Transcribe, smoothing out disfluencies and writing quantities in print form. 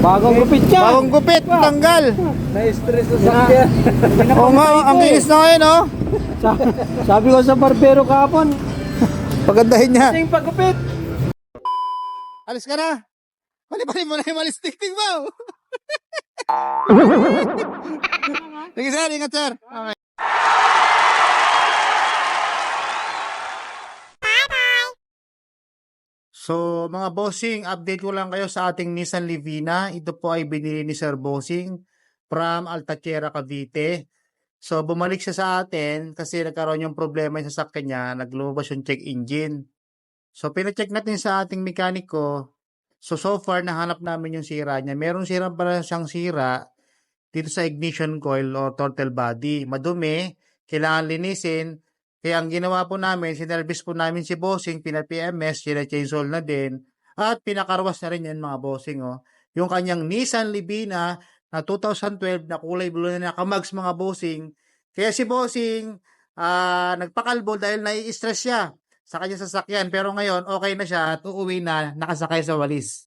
Bagong gupit yan. Bagong gupit, tanggal. Na-stress sa sakyan. Oo nga, ang kinis na ngayon, oh. Sabi ko sa barbero kahapon, Pagandahin niya. kasing pagupit. Alis ka na. Bali mo na yung malistik-tik mo. Sige sir, ingat sir. Okay. So mga bossing, update ko lang kayo sa ating Nissan Livina. Ito po ay binili ni Sir Bossing from Altaquera, Cavite. So bumalik siya sa atin kasi nagkaroon yung problema yung sasakyan niya, naglumabas yung check engine. So pina-check natin sa ating mekaniko. So far nahanap namin yung sira niya. Meron pala siyang sira dito sa ignition coil o throttle body. Madumi, kailangan linisin. Kaya ang ginawa po namin, sinervice po namin si Bossing, pina-PMS, sina-chainsaw na din, at pinakarwas na rin yan mga Bossing. Oh. Yung kanyang Nissan Livina na 2012 na kulay blue na nakamags mga Bossing. Kaya si Bossing nagpakalbo dahil nai-stress siya sa kanyang sasakyan. Pero ngayon, okay na siya at uuwi na nakasakay sa walis.